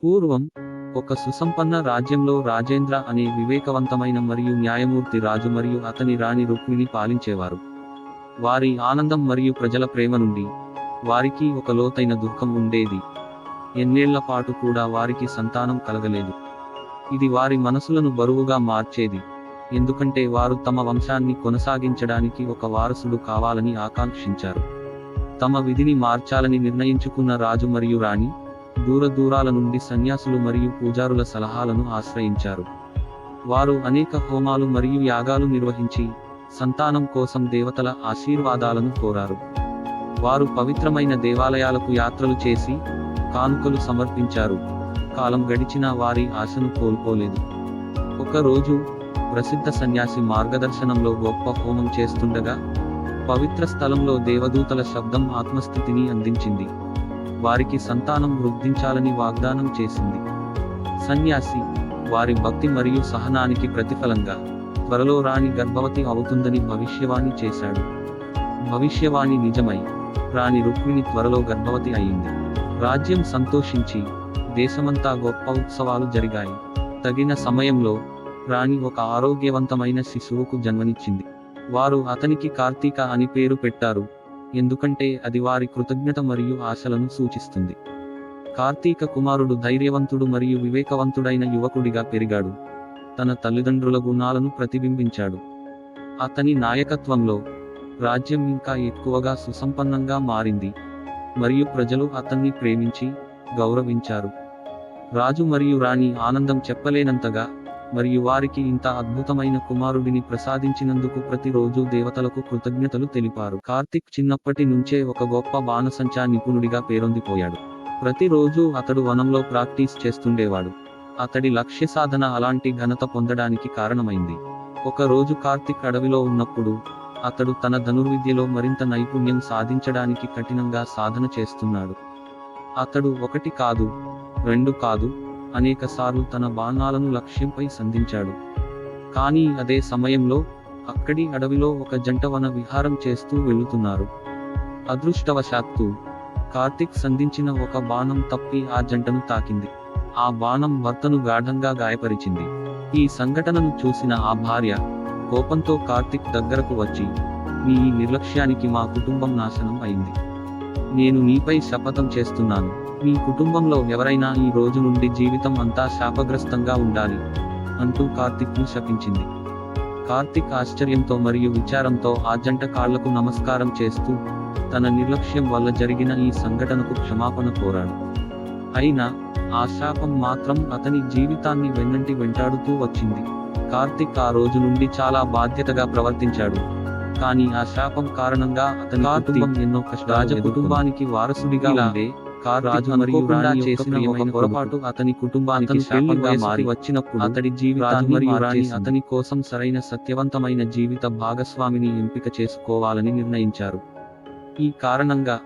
పూర్వం ఒక సుసంపన్న రాజ్యంలో రాజేంద్ర అనే వివేకవంతమైన మరియు న్యాయమూర్తి రాజు మరియు అతని రాణి రుక్మిణి పాలించేవారు. వారి ఆనందం మరియు ప్రజల ప్రేమ నుండి వారికి ఒక లోతైన దుఃఖం ఉండేది. ఎన్నేళ్ల పాటు కూడా వారికి సంతానం కలగలేదు. ఇది వారి మనసులను బరువుగా మార్చేది, ఎందుకంటే వారు తమ వంశాన్ని కొనసాగించడానికి ఒక వారసుడు కావాలని ఆకాంక్షించారు. తమ విధిని మార్చాలని నిర్ణయించుకున్న రాజు మరియు రాణి దూరాల నుండి సన్యాసులు మరియు పూజారుల సలహాలను ఆశ్రయించారు. వారు అనేక హోమాలు మరియు యాగాలు నిర్వహించి సంతానం కోసం దేవతల ఆశీర్వాదాలను కోరారు. వారు పవిత్రమైన దేవాలయాలకు యాత్రలు చేసి కానుకలు సమర్పించారు. కాలం గడిచినా వారి ఆశను కోల్పోలేదు. ఒక రోజు ప్రసిద్ధ సన్యాసి మార్గదర్శనంలో గొప్ప హోమం చేస్తుండగా పవిత్ర స్థలంలో దేవదూతల శబ్దం ఆత్మస్థితిని అందించింది. వారికి సంతానం వృద్ధించాలని వాగ్దానం చేసింది. సన్యాసి వారి భక్తి మరియు సహనానికి ప్రతిఫలంగా త్వరలో రాణి గర్భవతి అవుతుందని భవిష్యవాణి చేశాడు. భవిష్యవాణి నిజమై రాణి రుక్మిణి త్వరలో గర్భవతి అయింది. రాజ్యం సంతోషించి దేశమంతా గొప్ప ఉత్సవాలు జరిగాయి. తగిన సమయంలో రాణి ఒక ఆరోగ్యవంతమైన శిశువుకు జన్మనిచ్చింది. వారు అతనికి కార్తీక అని పేరు పెట్టారు, ఎందుకంటే అది వారి కృతజ్ఞత మరియు ఆశలను సూచిస్తుంది. కార్తీక కుమారుడు ధైర్యవంతుడు మరియు వివేకవంతుడైన యువకుడిగా పెరిగాడు. తన తల్లిదండ్రుల గుణాలను ప్రతిబింబించాడు. అతని నాయకత్వంలో రాజ్యం ఇంకా ఎక్కువగా సుసంపన్నంగా మారింది మరియు ప్రజలు అతన్ని ప్రేమించి గౌరవించారు. రాజు మరియు రాణి ఆనందం చెప్పలేనంతగా మరియు వారికి ఇంత అద్భుతమైన కుమారుడిని ప్రసాదించినందుకు ప్రతిరోజు దేవతలకు కృతజ్ఞతలు తెలిపారు. కార్తిక్ చిన్నప్పటి నుంచే ఒక గొప్ప బాణసంచా నిపుణుడిగా పేరొందిపోయాడు. ప్రతిరోజు అతడు వనంలో ప్రాక్టీస్ చేస్తుండేవాడు. అతడి లక్ష్య సాధన అలాంటి ఘనత పొందడానికి కారణమైంది. ఒక రోజు కార్తిక్ అడవిలో ఉన్నప్పుడు అతడు తన ధనుర్విద్యలో మరింత నైపుణ్యం సాధించడానికి కఠినంగా సాధన చేస్తున్నాడు. అతడు 1 కాదు 2 కాదు అనేక సార్లు తన బాణాలను లక్ష్యంపై సంధించాడు. కానీ అదే సమయంలో అక్కడి అడవిలో ఒక జంట వన విహారం చేస్తూ వెళుతున్నారు. అదృష్టవశాత్తు కార్తిక్ సంధించిన ఒక బాణం తప్పి ఆ జంటను తాకింది. ఆ బాణం భర్తను గాఢంగా గాయపరిచింది. ఈ సంఘటనను చూసిన ఆ భార్య కోపంతో కార్తిక్ దగ్గరకు వచ్చి, "నీ ఈ నిర్లక్ష్యానికి మా కుటుంబం నాశనం అయింది. నేను నీపై శపథం చేస్తున్నాను, నీ కుటుంబంలో ఎవరైనా ఈ రోజు నుండి జీవితం అంతా శాపగ్రస్తంగా ఉండాలి" అంటూ కార్తిక్ను శపించింది. కార్తిక్ ఆశ్చర్యంతో మరియు విచారంతో ఆ జంట కాళ్లకు నమస్కారం చేస్తూ తన నిర్లక్ష్యం వల్ల జరిగిన ఈ సంఘటనకు క్షమాపణ కోరాడు. అయినా ఆ శాపం మాత్రం అతని జీవితాన్ని వెన్నంటి వెంటాడుతూ వచ్చింది. కార్తిక్ ఆ రోజు నుండి చాలా బాధ్యతగా ప్రవర్తించాడు, కానీ ఆ శాపం కారణంగా అతని కుటుంబం ఎన్నో కష్టాలు కుటుంబానికి వారసుడిగా ఉండే రాజు మరియు రాణి చేసిన ఒక పొరపాటు అతని కుటుంబానికి శాపంగా మారి వచ్చినప్పుడు అతడి జీవితాన్ని మరియు రాణి అతని కోసం సరైన సత్యవంతమైన జీవిత భాగస్వామిని ఎంపిక చేసుకోవాలని నిర్ణయించారు. ఈ కారణంగా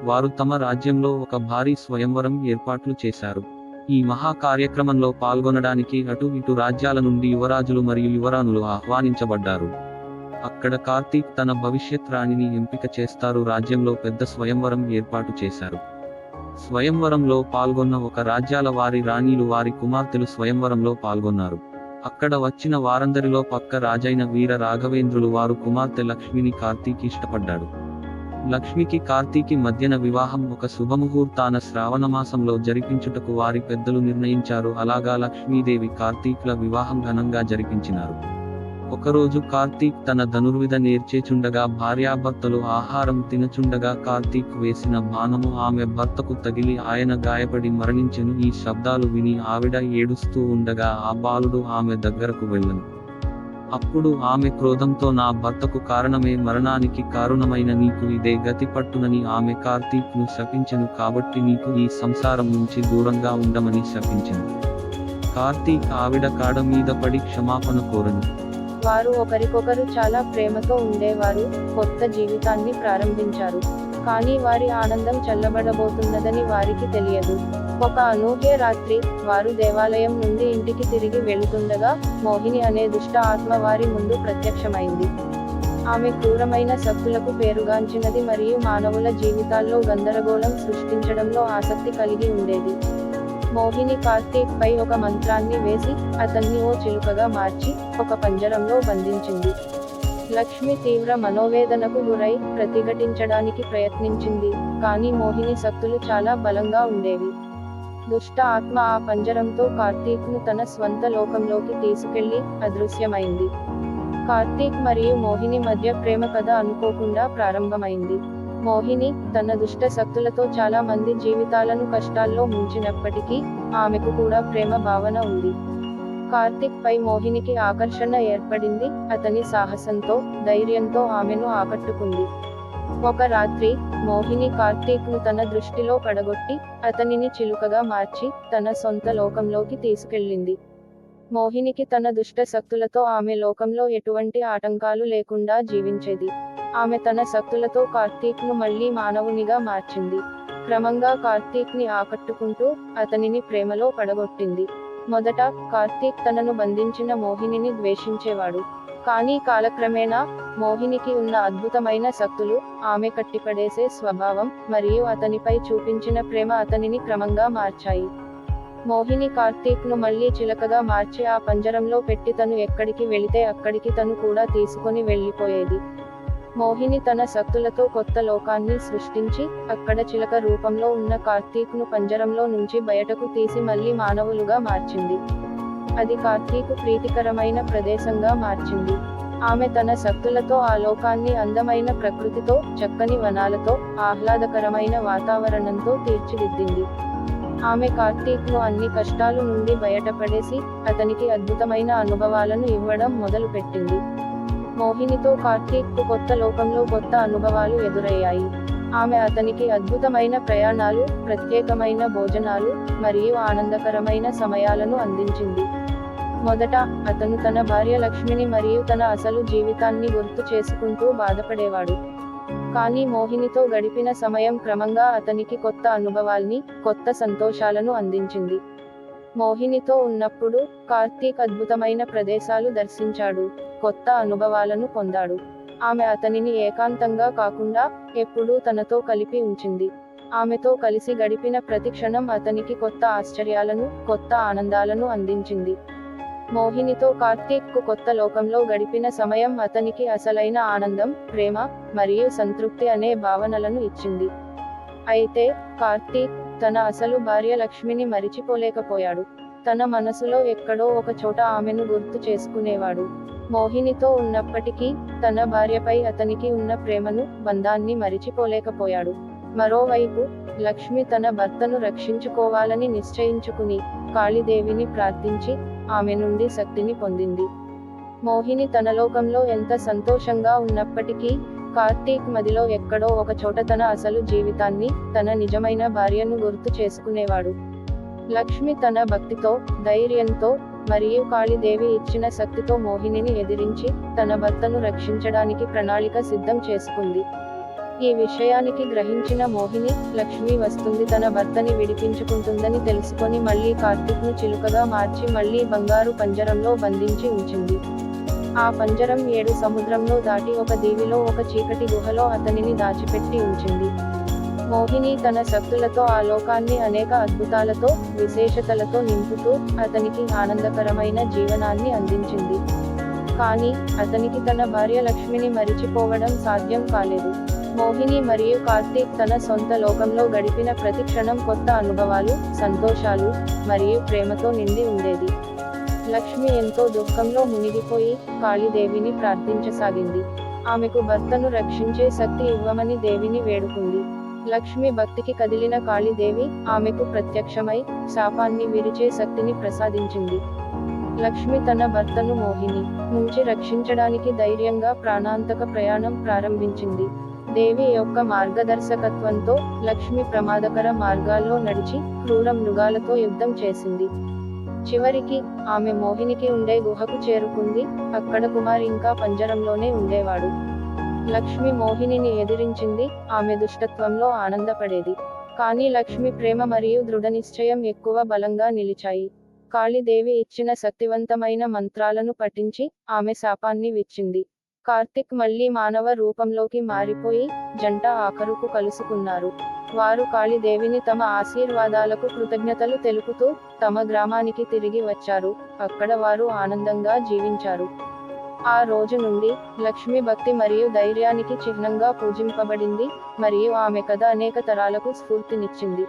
వారు తమ రాజ్యంలో ఒక భారీ స్వయంవరం ఏర్పాట్లు చేశారు. ఈ మహా కార్యక్రమంలో పాల్గొనడానికి అటు ఇటు రాజ్యాల నుండి యువరాజులు మరియు యువరాణులు ఆహ్వానించబడ్డారు. అక్కడ కార్తీక్ తన భవిష్యత్ రాణిని ఎంపిక చేస్తారు. రాజ్యంలో పెద్ద స్వయంవరం ఏర్పాటు చేశారు. స్వయంవరంలో పాల్గొన్న ఒక రాజ్యాల వారి రాణిలు వారి కుమార్తెలు స్వయంవరంలో పాల్గొన్నారు. అక్కడ వచ్చిన వారందరిలో పక్క రాజైన వీర రాఘవేంద్రులు వారు కుమార్తె లక్ష్మిని కార్తీక్ ఇష్టపడ్డాడు. లక్ష్మికి కార్తీకి మధ్యన వివాహం ఒక శుభముహూర్తాన శ్రావణమాసంలో జరిపించుటకు వారి పెద్దలు నిర్ణయించారు. అలాగా లక్ష్మీదేవి కార్తీక్ల వివాహం ఘనంగా జరిపించినారు. ఒకరోజు కార్తీక్ తన ధనుర్విద నేర్చేచుండగా భార్యాభర్తలు ఆహారం తినచుండగా కార్తీక్ వేసిన బాణము ఆమె భర్తకు తగిలి ఆయన గాయపడి మరణించెను. ఈ శబ్దాలు విని ఆవిడ ఏడుస్తూ ఉండగా ఆ బాలుడు ఆమె దగ్గరకు వెళ్ళను. అప్పుడు ఆమె క్రోధంతో, "నా భర్తకు కారణమే మరణానికి కారణమైన నీకు ఇదే గతి పట్టునని ఆమె కార్తీక్ను శపించెను. కాబట్టి నీకు ఈ సంసారం నుంచి దూరంగా ఉండమని శపించెను." కార్తీక్ ఆవిడ కాడ మీద పడి క్షమాపణ కోరను. వారు ఒకరికొకరు చాలా ప్రేమతో ఉండేవారు, కొత్త జీవితాన్ని ప్రారంభించారు. కానీ వారి ఆనందం చల్లబడబోతున్నదని వారికి తెలియదు. ఒక అనూహ్య రాత్రి వారు దేవాలయం నుండి ఇంటికి తిరిగి వెళుతుండగా మోహిని అనే దుష్ట ఆత్మ వారి ముందు ప్రత్యక్షమైంది. ఆమె క్రూరమైన శక్తులకు పేరుగాంచినది మరియు మానవుల జీవితాల్లో గందరగోళం సృష్టించడంలో ఆసక్తి కలిగి ఉండేది. మోహిని కార్తీక్ పై ఒక మంత్రాన్ని వేసి అతన్ని ఓ చిలుకగా మార్చి ఒక పంజరంలో బంధించింది. లక్ష్మి తీవ్ర మనోవేదనకు గురై ప్రతిఘటించడానికి ప్రయత్నించింది, కానీ మోహిని శక్తులు చాలా బలంగా ఉండేవి. దుష్ట ఆత్మ ఆ పంజరంతో కార్తీక్ ను తన స్వంత లోకంలోకి తీసుకెళ్లి అదృశ్యమైంది. కార్తీక్ మరియు మోహిని మధ్య ప్రేమ కథ అనుకోకుండా ప్రారంభమైంది. మోహిని తన దుష్ట శక్తులతో చాలా మంది జీవితాలను కష్టాల్లో ముంచినప్పటికీ ఆమెకు కూడా ప్రేమ భావన ఉంది. కార్తీక్ పై మోహినికి ఆకర్షణ ఏర్పడింది. అతని సాహసంతో, ధైర్యంతో ఆమెను ఆకట్టుకుంది. ఒక రాత్రి మోహిని కార్తీక్ ను తన దృష్టిలో పడగొట్టి అతనిని చిలుకగా మార్చి తన సొంత లోకంలోకి తీసుకెళ్ళింది. మోహినికి తన దుష్ట శక్తులతో ఆమె లోకంలో ఎటువంటి ఆటంకాలు లేకుండా జీవించేది. ఆమె తన శక్తులతో కార్తీక్ ను మళ్లీ మానవునిగా మార్చింది. క్రమంగా కార్తీక్ ని ఆకట్టుకుంటూ అతనిని ప్రేమలో పడగొట్టింది. మొదట కార్తీక్ తనను బంధించిన మోహినిని ద్వేషించేవాడు. కానీ కాలక్రమేణా మోహినికి ఉన్న అద్భుతమైన శక్తులు, ఆమె కట్టిపడేసే స్వభావం మరియు అతనిపై చూపించిన ప్రేమ అతనిని క్రమంగా మార్చాయి. మోహిని కార్తీక్ ను మళ్లీ చిలకగా మార్చి ఆ పంజరంలో పెట్టి తను ఎక్కడికి వెళితే అక్కడికి తను కూడా తీసుకొని వెళ్లిపోయేది. మోహిని తన శక్తులతో కొత్త లోకాన్ని సృష్టించి అక్కడ చిలక రూపంలో ఉన్న కార్తీక్ ను పంజరంలో నుంచి బయటకు తీసి మళ్లీ మానవులుగా మార్చింది. అది కార్తీక్ ప్రీతికరమైన ప్రదేశంగా మార్చింది. ఆమె తన శక్తులతో ఆ లోకాన్ని అందమైన ప్రకృతితో, చక్కని వనాలతో, ఆహ్లాదకరమైన వాతావరణంతో తీర్చిదిద్దింది. ఆమె కార్తీక్ ను అన్ని కష్టాలు నుండి బయటపడేసి అతనికి అద్భుతమైన అనుభవాలను ఇవ్వడం మొదలుపెట్టింది. మోహినితో కార్తీక్ కు కొత్త లోకంలో కొత్త అనుభవాలు ఎదురయ్యాయి. ఆమె అతనికి అద్భుతమైన ప్రయాణాలు, ప్రత్యేకమైన భోజనాలు మరియు ఆనందకరమైన సమయాలను అందించింది. మొదట అతను తన భార్య లక్ష్మిని మరియు తన అసలు జీవితాన్ని గుర్తు చేసుకుంటూ బాధపడేవాడు. కానీ మోహినితో గడిపిన సమయం క్రమంగా అతనికి కొత్త అనుభవాల్ని, కొత్త సంతోషాలను అందించింది. మోహినితో ఉన్నప్పుడు కార్తీక్ అద్భుతమైన ప్రదేశాలు దర్శించాడు, కొత్త అనుభవాలను పొందాడు. ఆమె అతనిని ఏకాంతంగా కాకుండా ఎప్పుడూ తనతో కలిపి ఉంచింది. ఆమెతో కలిసి గడిపిన ప్రతి క్షణం అతనికి కొత్త ఆశ్చర్యాలను, కొత్త ఆనందాలను అందించింది. మోహినితో కార్తీక్ కు కొత్త లోకంలో గడిపిన సమయం అతనికి అసలైన ఆనందం, ప్రేమ మరియు సంతృప్తి అనే భావనలను ఇచ్చింది. అయితే కార్తీక్ తన అసలు భార్య లక్ష్మిని మరిచిపోలేకపోయాడు. తన మనసులో ఎక్కడో ఒక చోట ఆమెను గుర్తు చేసుకునేవాడు. మోహినితో ఉన్నప్పటికీ తన భార్యపై అతనికి ఉన్న ప్రేమను, బంధాన్ని మరిచిపోలేకపోయాడు. మరోవైపు లక్ష్మి తన భర్తను రక్షించుకోవాలని నిశ్చయించుకుని కాళీదేవిని ప్రార్థించి ఆమె నుండి శక్తిని పొందింది. మోహిని తన లోకంలో ఎంత సంతోషంగా ఉన్నప్పటికీ కార్తీక్ మదిలో ఎక్కడో ఒక చోట తన అసలు జీవితాన్ని, తన నిజమైన భార్యను గుర్తు చేసుకునేవాడు. లక్ష్మి తన భక్తితో, ధైర్యంతో మరియు కాళీదేవి ఇచ్చిన శక్తితో మోహినిని ఎదిరించి తన భర్తను రక్షించడానికి ప్రణాళిక సిద్ధం చేసుకుంది. ఈ విషయానికి గ్రహించిన మోహిని, లక్ష్మి వస్తుంది తన భర్తని విడిపించుకుంటుందని తెలుసుకొని మళ్లీ కార్తీక్ ను చిలుకగా మార్చి మళ్లీ బంగారు పంజరంలో బంధించి ఉంచింది. ఆ పంజరం 7 సముద్రంలో దాటి ఒక దీవిలో ఒక చీకటి గుహలో అతనిని దాచిపెట్టి ఉంచింది. మోహిని తన శక్తులతో ఆ లోకాన్ని అనేక అద్భుతాలతో, విశేషతలతో నింపుతూ అతనికి ఆనందకరమైన జీవనాన్ని అందించింది. కానీ అతనికి తన భార్య లక్ష్మిని మరిచిపోవడం సాధ్యం కాలేదు. మోహిని మరియు కార్తీక్ తన సొంత లోకంలో గడిపిన ప్రతి క్షణం కొత్త అనుభవాలు, సంతోషాలు మరియు ప్రేమతో నిండి ఉండేది. లక్ష్మి ఎంతో దుఃఖంలో మునిగిపోయి కాళీదేవిని ప్రార్థించసాగింది. ఆమెకు భర్తను రక్షించే శక్తి ఇవ్వమని దేవిని వేడుకుంది. లక్ష్మి భక్తికి కదిలిన కాళీదేవి ఆమెకు ప్రత్యక్షమై శాపాన్ని విరిచే శక్తిని ప్రసాదించింది. లక్ష్మి తన భర్తను మోహిని నుంచి రక్షించడానికి ధైర్యంగా ప్రాణాంతక ప్రయాణం ప్రారంభించింది. దేవి యొక్క మార్గదర్శకత్వంతో లక్ష్మి ప్రమాదకర మార్గాల్లో నడిచి క్రూర మృగాలతో యుద్ధం చేసింది. చివరికి ఆమె మోహినికి ఉండే గుహకు చేరుకుంది. అక్కడ కుమార్ ఇంకా పంజరంలోనే ఉండేవాడు. లక్ష్మి మోహినిని ఎదిరించింది. ఆమె దుష్టత్వంలో ఆనందపడేది. కానీ లక్ష్మి ప్రేమ మరియు దృఢనిశ్చయం ఎక్కువ బలంగా నిలిచాయి. కాళీదేవి ఇచ్చిన శక్తివంతమైన మంత్రాలను పఠించి ఆమె శాపాన్ని విచ్చింది. కార్తీక్ మళ్లీ మానవ రూపంలోకి మారిపోయి జంట ఆఖరుకు కలుసుకున్నారు. వారు కాళీదేవిని తమ ఆశీర్వాదాలకు కృతజ్ఞతలు తెలుపుతూ తమ గ్రామానికి తిరిగి వచ్చారు. అక్కడ వారు ఆనందంగా జీవించారు. ఆ రోజు నుండి లక్ష్మి భక్తి మరియు ధైర్యానికి చిహ్నంగా పూజింపబడింది, మరియు ఆమె కథ అనేక తరాలకు స్ఫూర్తినిచ్చింది.